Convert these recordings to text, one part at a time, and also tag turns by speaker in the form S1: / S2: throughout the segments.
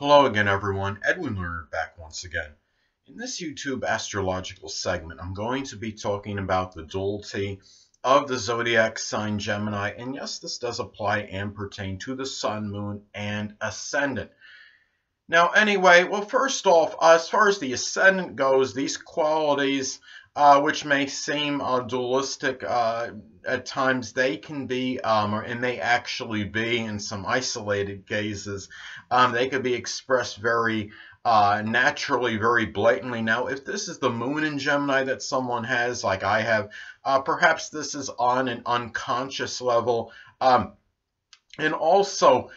S1: Hello again, everyone. Edwin Learnard back once again. In this YouTube astrological segment, I'm going to be talking about the duality of the zodiac sign Gemini. And yes, this does apply and pertain to the sun, moon, and ascendant. Now, anyway, well, first off, as far as the ascendant goes, these qualities, which may seem dualistic at times, they can be, and may actually be in some isolated cases, they could be expressed very naturally, very blatantly. Now, if this is the moon in Gemini that someone has, like I have, perhaps this is on an unconscious level. And also,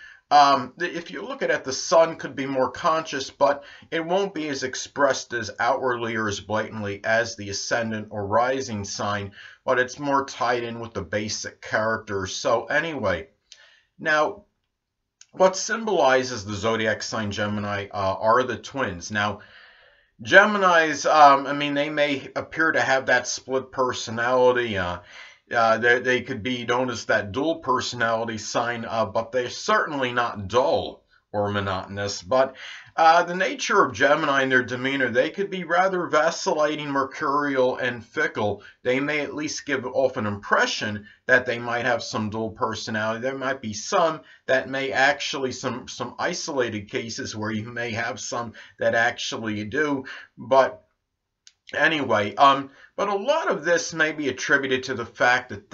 S1: if you look at it, the sun could be more conscious, but it won't be as expressed as outwardly or as blatantly as the ascendant or rising sign, but it's more tied in with the basic characters. So anyway, now what symbolizes the zodiac sign Gemini are the twins. Now, Geminis, I mean, they may appear to have that split personality. They could be known as that dual personality sign, but they're certainly not dull or monotonous. But the nature of Gemini and their demeanor, they could be rather vacillating, mercurial, and fickle. They may at least give off an impression that they might have some dual personality. There might be some that may actually, some isolated cases where you may have some that actually do. But anyway, but a lot of this may be attributed to the fact that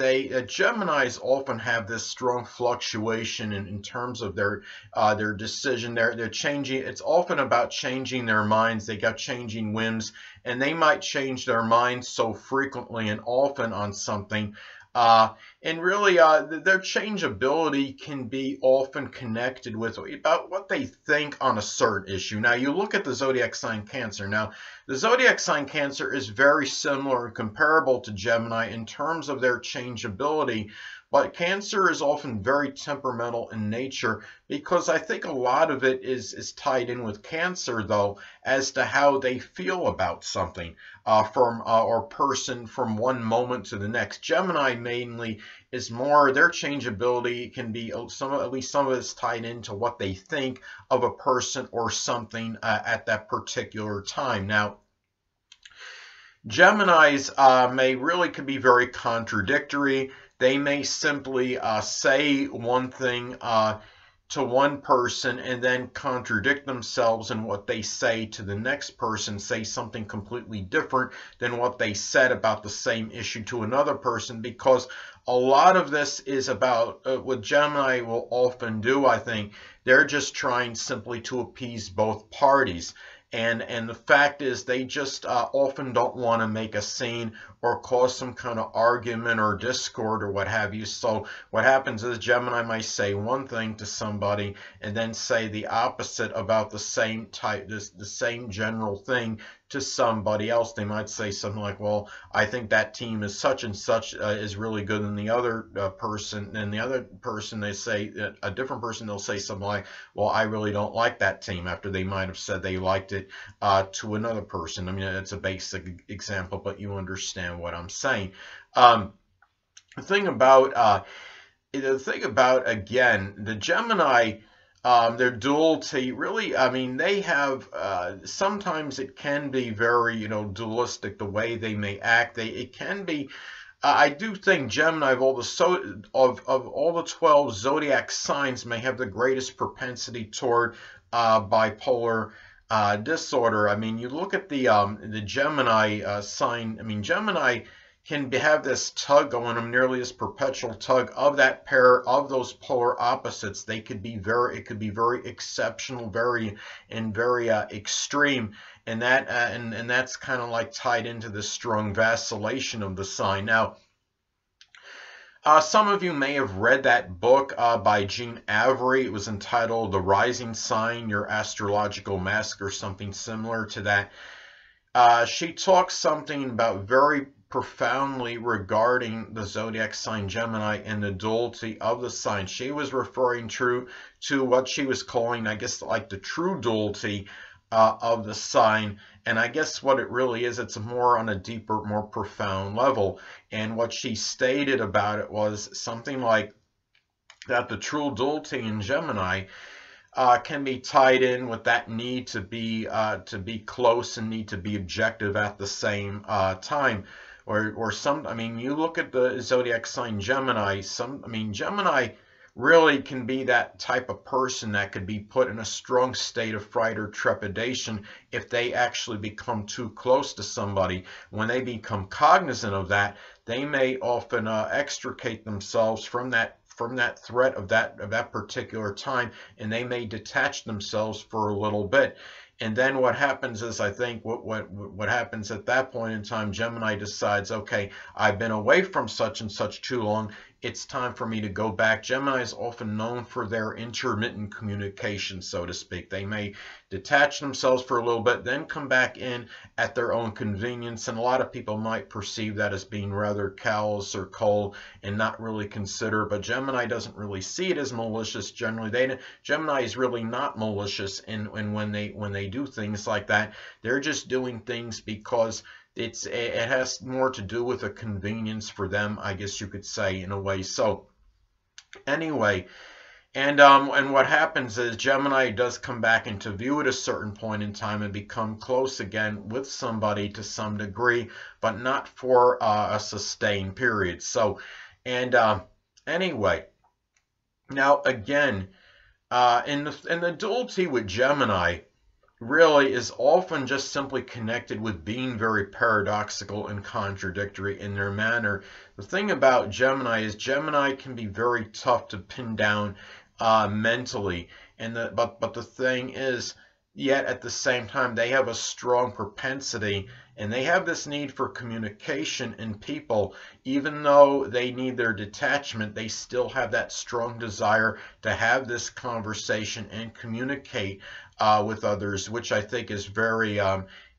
S1: Geminis often have this strong fluctuation in terms of their decision. They're changing. It's often about changing their minds. They got changing whims, and they might change their minds so frequently and often on something. And really, their changeability can be often connected with about what they think on a certain issue. Now, you look at the zodiac sign Cancer. Now, the zodiac sign Cancer is very similar and comparable to Gemini in terms of their changeability, but Cancer is often very temperamental in nature because I think a lot of it is tied in with Cancer, though, as to how they feel about something or person from one moment to the next. Gemini mainly is more, their changeability can be at least some of it's tied into what they think of a person or something at that particular time. Now, Geminis could be very contradictory. They may simply say one thing to one person and then contradict themselves in what they say to the next person, say something completely different than what they said about the same issue to another person, because a lot of this is about what Gemini will often do. I think they're just trying simply to appease both parties. And the fact is, they just often don't want to make a scene or cause some kind of argument or discord or what have you. So what happens is Gemini might say one thing to somebody and then say the opposite about the same type, the same general thing to somebody else. They might say something like, well, I think that team is such and such is really good than the other person. And the other person, they say, a different person, they'll say something like, well, I really don't like that team, after they might have said they liked it to another person. I mean, it's a basic example, but you understand what I'm saying. The thing about again, the Gemini, their duality, really, I mean, they have, sometimes it can be very, dualistic, the way they may act. It can be, I do think Gemini, of all the 12 zodiac signs, may have the greatest propensity toward bipolar disorder. I mean, you look at the Gemini sign. I mean, Gemini can have this tug going on, nearly this perpetual tug of that pair of those polar opposites. It could be very exceptional, very extreme, and that's kind of like tied into the strong vacillation of the sign. Now, some of you may have read that book by Jean Avery. It was entitled The Rising Sign, Your Astrological Mask, or something similar to that. She talks something about very profoundly regarding the zodiac sign Gemini and the duality of the sign. She was referring to what she was calling, I guess, like the true duality of the sign. And I guess what it really is, it's more on a deeper, more profound level. And what she stated about it was something like that: the true duality in Gemini can be tied in with that need to be close and need to be objective at the same time. Or some, I mean, you look at the zodiac sign Gemini. Gemini really can be that type of person that could be put in a strong state of fright or trepidation if they actually become too close to somebody. When they become cognizant of that, they may often extricate themselves from that threat of that particular time, and they may detach themselves for a little bit. And then what happens is, I think what happens at that point in time, Gemini decides, okay, I've been away from such and such too long. It's time for me to go back. Gemini is often known for their intermittent communication, so to speak. They may detach themselves for a little bit, then come back in at their own convenience. And a lot of people might perceive that as being rather callous or cold and not really consider. But Gemini doesn't really see it as malicious. Generally, Gemini is really not malicious. And when they do things like that, they're just doing things because it has more to do with a convenience for them, I guess you could say, in a way. So anyway, and what happens is Gemini does come back into view at a certain point in time and become close again with somebody to some degree, but not for a sustained period. So, and anyway, now again, in the duality with Gemini, really is often just simply connected with being very paradoxical and contradictory in their manner. The thing about Gemini is Gemini can be very tough to pin down mentally, and but the thing is, yet at the same time, they have a strong propensity and they have this need for communication in people. Even though they need their detachment, they still have that strong desire to have this conversation and communicate with others, which I think is very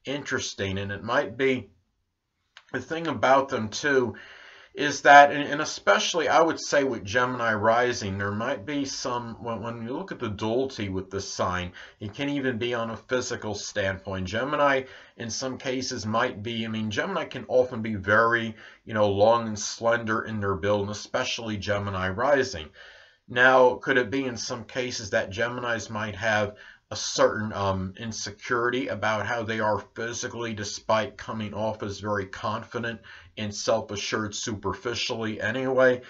S1: interesting. And it might be, the thing about them too is that, and especially I would say with Gemini rising, there might be some, when you look at the duality with this sign, it can even be on a physical standpoint. Gemini in some cases might be, Gemini can often be very, long and slender in their build, and especially Gemini rising. Now, could it be in some cases that Geminis might have a certain insecurity about how they are physically, despite coming off as very confident and self-assured superficially anyway?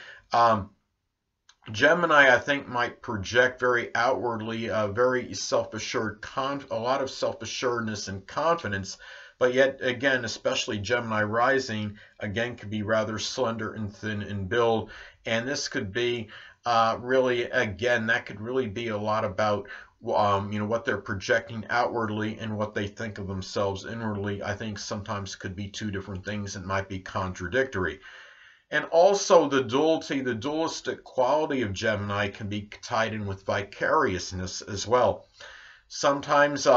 S1: Gemini, I think, might project very outwardly, very self-assured, a lot of self-assuredness and confidence, but yet again, especially Gemini rising, again, could be rather slender and thin in build. And this could be really, again, that could really be a lot about what they're projecting outwardly and what they think of themselves inwardly. I think sometimes could be two different things and might be contradictory. And also the duality, the dualistic quality of Gemini can be tied in with vicariousness as well. Sometimes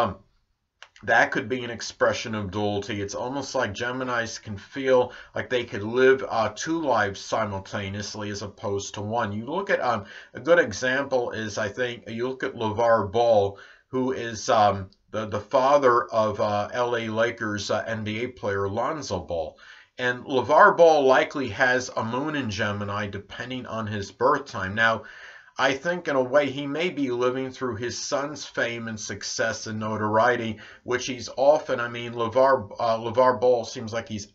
S1: that could be an expression of duality. It's almost like Geminis can feel like they could live two lives simultaneously as opposed to one. You look at a good example is, I think, you look at LeVar Ball, who is the father of LA Lakers NBA player Lonzo Ball. And LeVar Ball likely has a moon in Gemini depending on his birth time. Now, I think in a way he may be living through his son's fame and success and notoriety, which he's often, LeVar Ball seems like he's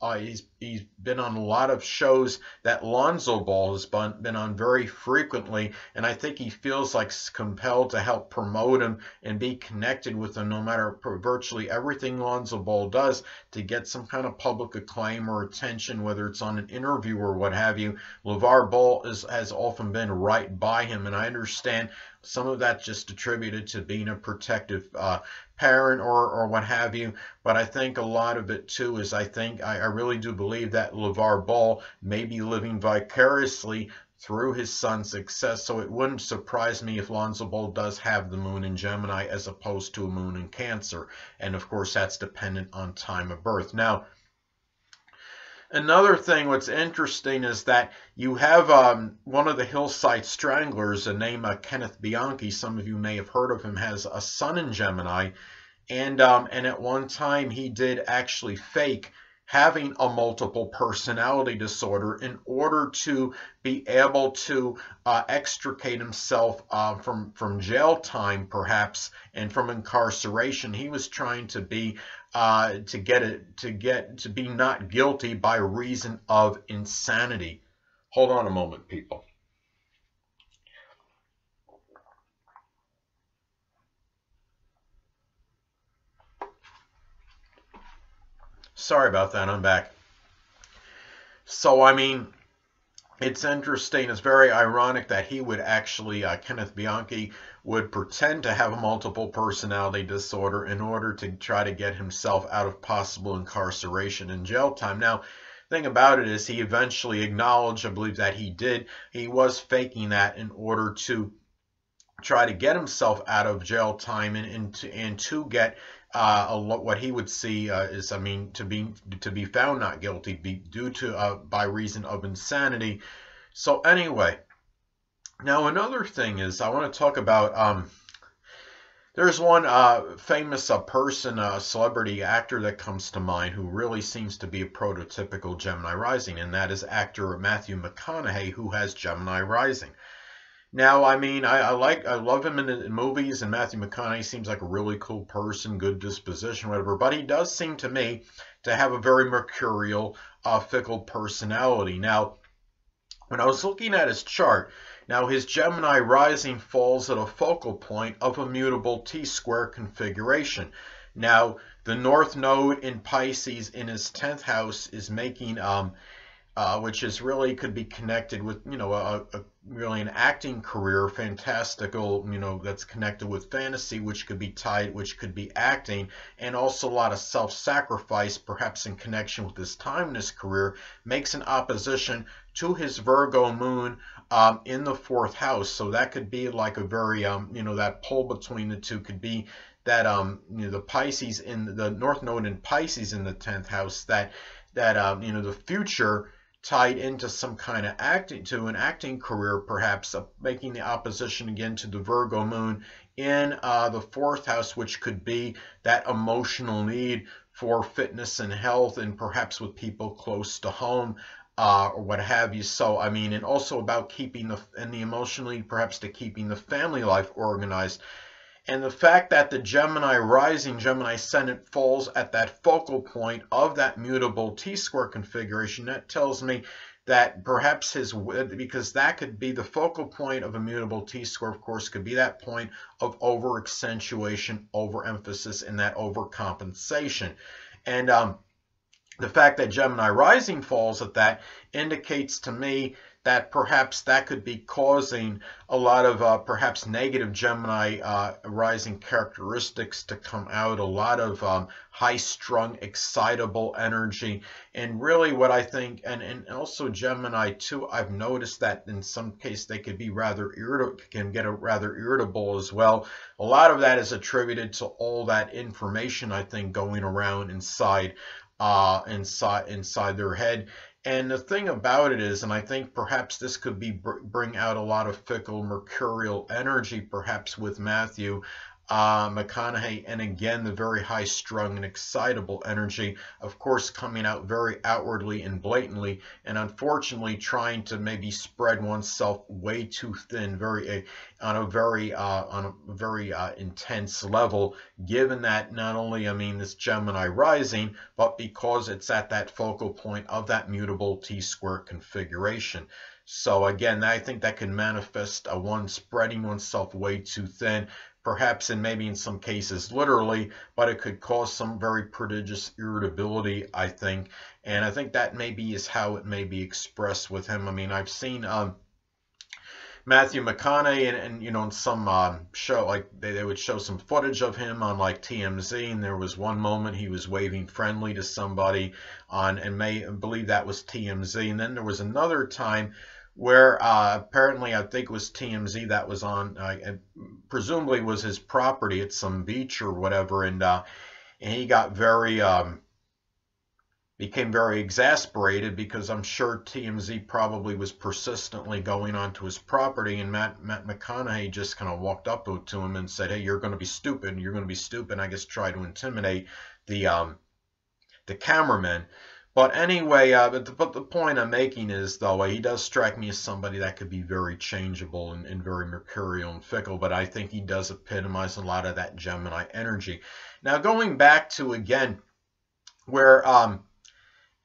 S1: been on a lot of shows that Lonzo Ball has been on very frequently, and I think he feels like compelled to help promote him and be connected with him no matter virtually everything Lonzo Ball does to get some kind of public acclaim or attention, whether it's on an interview or what have you. LeVar Ball has often been right by him, and I understand some of that just attributed to being a protective parent or what have you, but I think a lot of it too is I really do believe that LeVar Ball may be living vicariously through his son's success, so it wouldn't surprise me if Lonzo Ball does have the moon in Gemini as opposed to a moon in Cancer, and of course that's dependent on time of birth. Now, another thing what's interesting is that you have one of the Hillside Stranglers, a name Kenneth Bianchi, some of you may have heard of him, has a sun in Gemini, and at one time he did actually fake having a multiple personality disorder in order to be able to extricate himself from jail time, perhaps, and from incarceration. He was trying to be to be not guilty by reason of insanity. Hold on a moment, people. Sorry about that, I'm back. So, I mean, it's interesting, it's very ironic that he would actually, Kenneth Bianchi would pretend to have a multiple personality disorder in order to try to get himself out of possible incarceration and jail time. Now, the thing about it is he eventually acknowledged, I believe that he was faking that in order to try to get himself out of jail time and to get what he would see is, I mean, to be found not guilty due to by reason of insanity. So anyway, now another thing is I want to talk about there's one famous person, celebrity actor that comes to mind who really seems to be a prototypical Gemini rising, and that is actor Matthew McConaughey, who has Gemini rising. Now, I mean, I love him in movies, and Matthew McConaughey seems like a really cool person, good disposition, whatever. But he does seem to me to have a very mercurial, fickle personality. Now, when I was looking at his chart, now his Gemini rising falls at a focal point of a mutable T-square configuration. Now, the North Node in Pisces in his 10th house is making which is really could be connected with, you know, really an acting career, fantastical, you know, that's connected with fantasy, which could be tied, which could be acting, and also a lot of self-sacrifice, perhaps in connection with his timeless career, makes an opposition to his Virgo moon in the 4th house. So that could be like a very, you know, that pull between the two could be that, you know, the Pisces in the North Node in Pisces in the 10th house, that you know, the future tied into some kind of an acting career, perhaps making the opposition again to the Virgo moon in the 4th house, which could be that emotional need for fitness and health, and perhaps with people close to home or what have you. So I mean, and also about keeping the emotionally, perhaps to keeping the family life organized. And the fact that the Gemini rising, Gemini ascendant falls at that focal point of that mutable T-square configuration, that tells me that perhaps because that could be the focal point of a mutable T-square, of course, could be that point of over-accentuation, overemphasis, and that overcompensation. And the fact that Gemini rising falls at that indicates to me that perhaps that could be causing a lot of perhaps negative Gemini rising characteristics to come out, a lot of high-strung, excitable energy, and really what I think, and also Gemini too, I've noticed that in some case they could be rather rather irritable as well. A lot of that is attributed to all that information, I think, going around inside their head. And the thing about it is, and I think perhaps this could be bring out a lot of fickle mercurial energy, perhaps with Matthew McConaughey, and again the very high-strung and excitable energy, of course, coming out very outwardly and blatantly, and unfortunately trying to maybe spread oneself way too thin, on a very intense level, given that not only, I mean, this Gemini rising, but because it's at that focal point of that mutable T-square configuration. So again, I think that can manifest one spreading oneself way too thin, perhaps, and maybe in some cases literally, but it could cause some very prodigious irritability, I think. And I think that maybe is how it may be expressed with him. I mean, I've seen Matthew McConaughey and you know, in some show, like they would show some footage of him on like TMZ, and there was one moment he was waving friendly to somebody on, and I believe that was TMZ, and then there was another time where apparently I think it was TMZ that was on, presumably was his property at some beach or whatever, and he got became very exasperated because I'm sure TMZ probably was persistently going onto his property, and Matt McConaughey just kind of walked up to him and said, "Hey, you're going to be stupid. You're going to be stupid." I guess tried to intimidate the cameraman. But anyway, but the point I'm making is, though, he does strike me as somebody that could be very changeable and very mercurial and fickle, but I think he does epitomize a lot of that Gemini energy. Now, going back to, again, where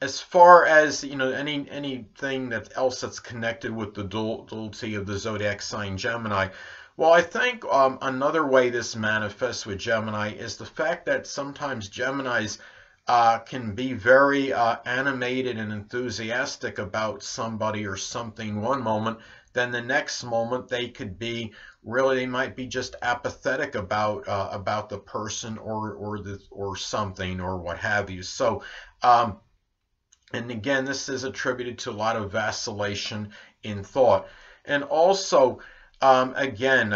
S1: as far as, you know, anything else that's connected with the duality of the zodiac sign Gemini, well, I think another way this manifests with Gemini is the fact that sometimes Geminis can be very animated and enthusiastic about somebody or something one moment, then the next moment they could be really, they might be just apathetic about the person or something or what have you. So and again, this is attributed to a lot of vacillation in thought. And also, again,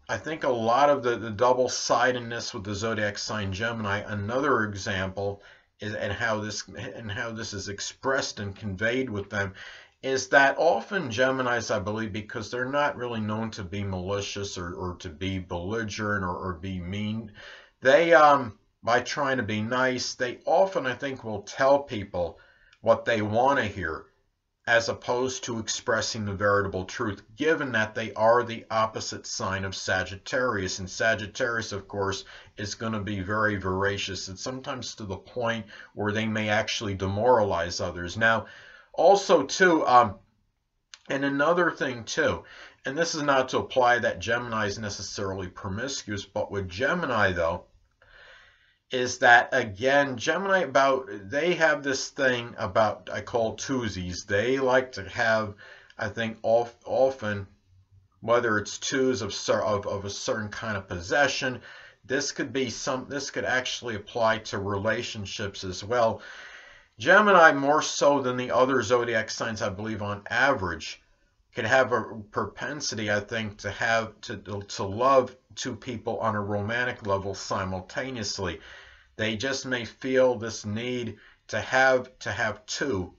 S1: I think a lot of the double-sidedness with the zodiac sign Gemini, another example is, and how this is expressed and conveyed with them, is that often Geminis, I believe, because they're not really known to be malicious or to be belligerent or be mean, they, by trying to be nice, they often, I think, will tell people what they want to hear, as opposed to expressing the veritable truth, given that they are the opposite sign of Sagittarius. And Sagittarius, of course, is going to be very voracious, and sometimes to the point where they may actually demoralize others. Now, also, too, and another thing, too, and this is not to apply that Gemini is necessarily promiscuous, but with Gemini, though, is that, again, Gemini, they have this thing about, I call twosies. They like to have, I think, often, whether it's twos of a certain kind of possession, this could actually apply to relationships as well. Gemini, more so than the other zodiac signs, I believe, on average, can have a propensity, I think, to love two people on a romantic level simultaneously. They just may feel this need to have two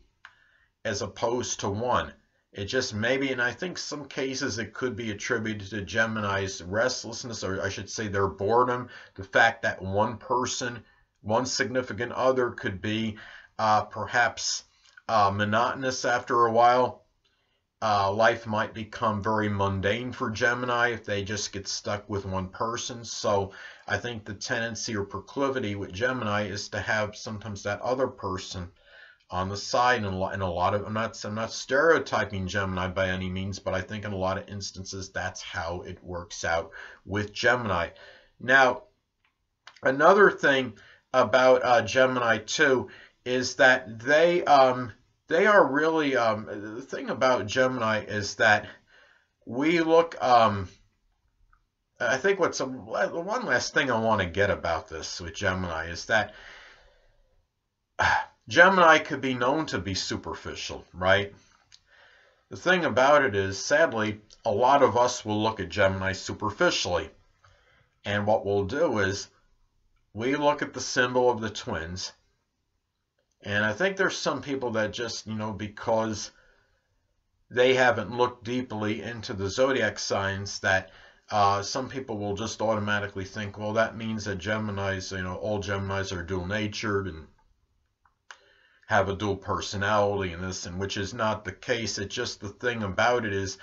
S1: as opposed to one. It just maybe, and I think some cases it could be attributed to Gemini's restlessness, or I should say their boredom, the fact that one person, one significant other could be perhaps monotonous after a while. Life might become very mundane for Gemini if they just get stuck with one person. So I think the tendency or proclivity with Gemini is to have sometimes that other person on the side. And in a lot of, I'm not stereotyping Gemini by any means, but I think in a lot of instances that's how it works out with Gemini. Now, another thing about Gemini too is that they are really, the thing about Gemini is that we look, I think one last thing I want to get about this with Gemini is that Gemini could be known to be superficial, right? The thing about it is, sadly, a lot of us will look at Gemini superficially. And what we'll do is, we look at the symbol of the twins, and I think there's some people that just, you know, because they haven't looked deeply into the zodiac signs, that some people will just automatically think, well, that means that Geminis, you know, all Geminis are dual-natured and have a dual personality and this, and which is not the case. It's just, the thing about it is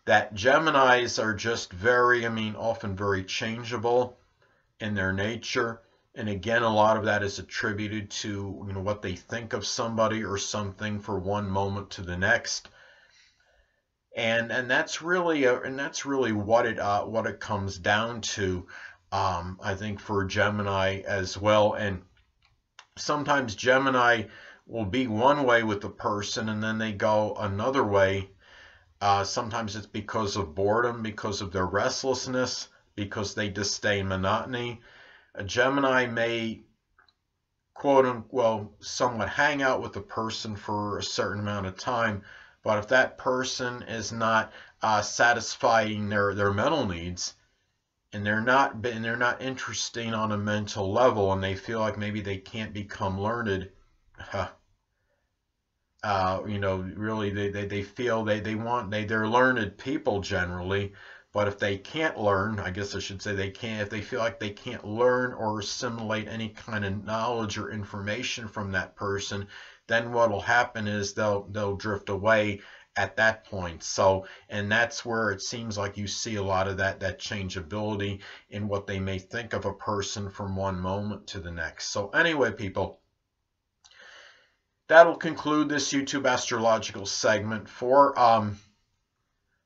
S1: that Geminis are just very, I mean, often very changeable in their nature. And again, a lot of that is attributed to, you know, what they think of somebody or something for one moment to the next. And that's really what it comes down to, I think, for Gemini as well. And sometimes Gemini will be one way with the person and then they go another way. Sometimes it's because of boredom, because of their restlessness, because they disdain monotony. A Gemini may, quote unquote, somewhat hang out with the person for a certain amount of time, but if that person is not satisfying their mental needs, and they're not interesting on a mental level, and they feel like maybe they can't become learned, you know, really they feel they're learned people generally. But if they can't learn, I guess I should say if they feel like they can't learn or assimilate any kind of knowledge or information from that person, then what'll happen is they'll drift away at that point. So, and that's where it seems like you see a lot of that changeability in what they may think of a person from one moment to the next. So anyway, people, that'll conclude this YouTube astrological segment for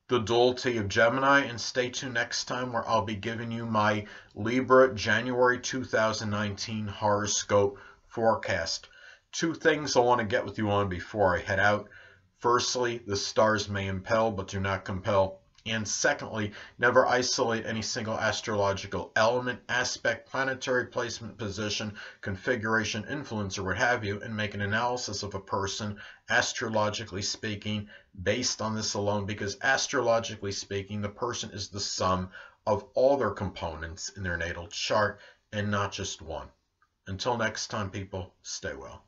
S1: the Duality of Gemini, and stay tuned next time where I'll be giving you my Libra January 2019 horoscope forecast. Two things I want to get with you on before I head out. Firstly, the stars may impel but do not compel. And secondly, never isolate any single astrological element, aspect, planetary placement, position, configuration, influence, or what have you, and make an analysis of a person, astrologically speaking, based on this alone, because astrologically speaking, the person is the sum of all their components in their natal chart and not just one. Until next time, people, stay well.